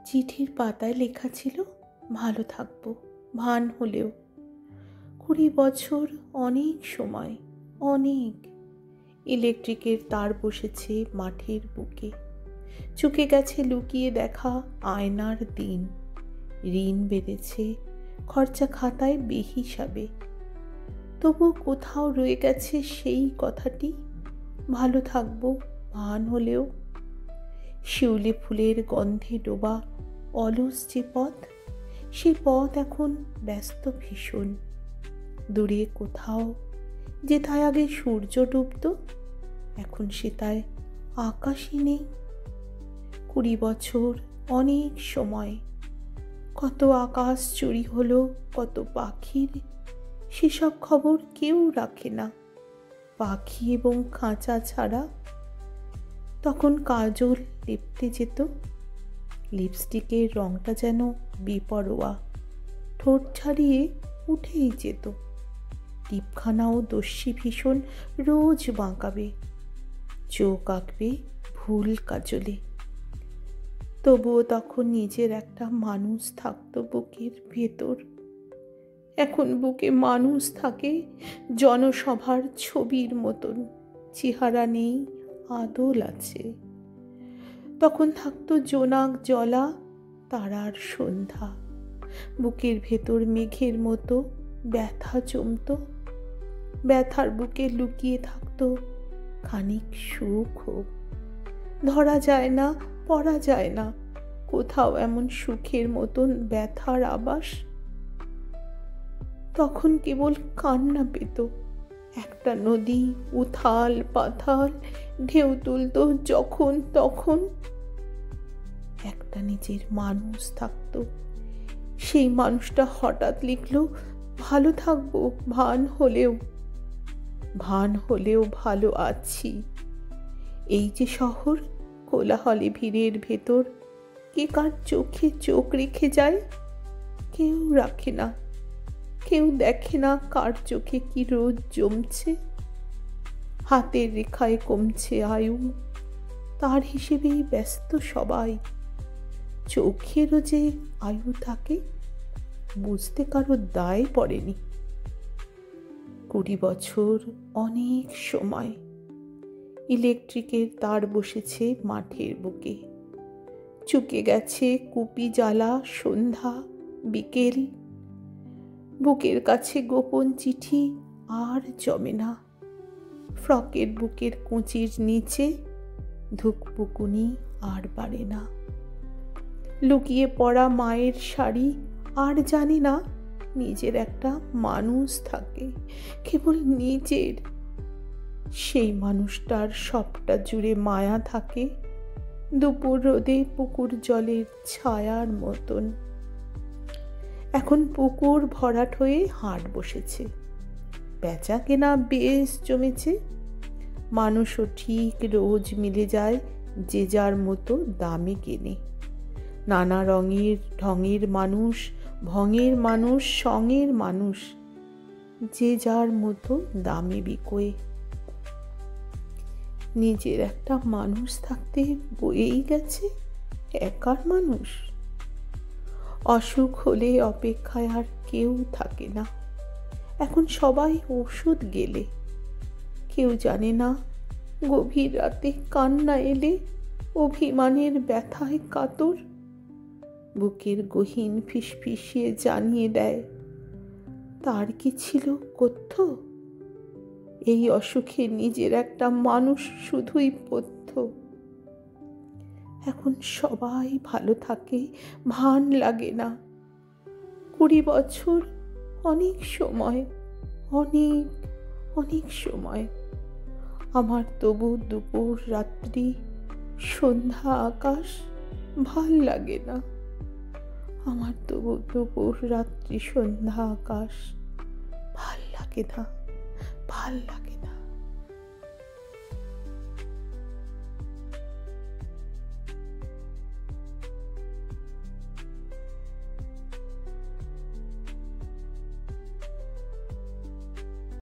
চিঠির পাতায় লেখা ছিল, ভালো থাকবো, ভান হলেও। 20 বছর অনেক সময়, অনেক। ইলেকট্রিকের তার বসেছে মাঠের বুকে, চুকে গেছে লুকিয়ে দেখা আয়নার দিন। ঋণ বেড়েছে খরচা খাতায় বেহিসাবে, তবু কোথাও রয়ে গেছে সেই কথাটি, ভালো থাকবো, ভান হলেও। শিউলি ফুলের গন্ধে ডোবা অলস যে পথ, সেই পথ এখন ব্যস্ত ভীষণ। দূরে কোথাও যেথায় আগে সূর্য ডুবত, এখন সেটায় আকাশই নেই। 20 বছর অনেক সময়, কত আকাশ চুরি হলো, কত পাখির, সেসব খবর কেউ রাখে না। পাখি এবং খাঁচা ছাড়া তখন কাজল লেপতে যেত, লিপস্টিকের রংটা যেন বেপরোয়া, ঠোঁট ছাড়িয়ে উঠেই যেত। টিপখানাও দস্যি ভীষণ, রোজ বাঁকাবে, চোখ আঁকবে ভুল কাজলে। তবুও তখন নিজের একটা মানুষ থাকতো বুকের ভেতর। এখন বুকে মানুষ থাকে জনসভার ছবির মতন, চেহারা নেই, আদল আছে। তখন থাকতো জোনাক জলা তারার সন্ধ্যা, বুকের ভেতর মেঘের মতো ব্যথা জমত। ব্যথার বুকে লুকিয়ে থাকতো খানিক সুখও। ধরা যায় না, পড়া যায় না কোথাও এমন সুখের মতন ব্যথার আবাস। তখন কেবল কান্না পেত একটা নদী, উথাল পাথাল ঢেউ তুলত যখন তখন। একটা নিজের মানুষ থাকতো, সেই মানুষটা হঠাৎ লিখলো, ভালো থাকবো, ভান হলেও। ভান হলেও ভালো আছি। এই যে শহর, কোলাহলে ভিড়ের ভেতর, কে কার চোখে চোখ রেখে যায়, কেউ রাখে না। কেউ দেখে না কার চোখে কি রোজ জমছে। হাতের রেখায় কমছে আয়ু, তার হিসেবেই ব্যস্ত সবাই। চোখেরও যে আয়ু থাকে বুঝতে কারো দায় পড়েনি। 20 বছর অনেক সময়। ইলেকট্রিকের তার বসেছে মাঠের বুকে, চুকে গেছে কুপি জ্বালা সন্ধ্যা বিকেল। বুকের কাছে গোপন চিঠি আর জমে না। ফ্রকের বুকের কুঁচির নিচে ধুকপুকুনি আর বাড়ে না। লুকিয়ে পড়া মায়ের শাড়ি আর জানি না, নিজের একটা মানুষ থাকে, কেবল নিজের। সেই মানুষটার সবটা জুড়ে মায়া থাকে, দুপুর রোদে পুকুর জলের ছায়ার মতন। এখন পুকুর ভরাট হয়ে হাট বসেছে, বেচা কেনা বেশ জমেছে। মানুষও ঠিক রোজ মিলে যায়, যে যার মতো দামে কেনে। নানা রঙের ঢঙের মানুষ, ভঙের মানুষ, সঙের মানুষ, যে যার মতো দামে বিকোয়। নিজের একটা মানুষ থাকতে বয়েই গেছে একার মানুষ। অসুখ হলে অপেক্ষায় আর কেউ থাকে না, এখন সবাই ওষুধ গেলে। কেউ জানে না গভীর রাতে কান্না এলে অভিমানের ব্যথায় কাতর। বুকের গহীন ফিসফিসিয়ে জানিয়ে দেয়, তার কি ছিল কথ্য? এই অসুখে নিজের একটা মানুষ শুধুই পথ্য। এখন সবাই ভালো থাকে, ভান লাগে না। 20 বছর অনেক সময়, অনেক অনেক সময়। আমার তবু দুপুর রাত্রি সন্ধ্যা আকাশ ভাল লাগে না। আমার তবু দুপুর রাত্রি সন্ধ্যা আকাশ ভাল লাগে না, ভাল লাগে না।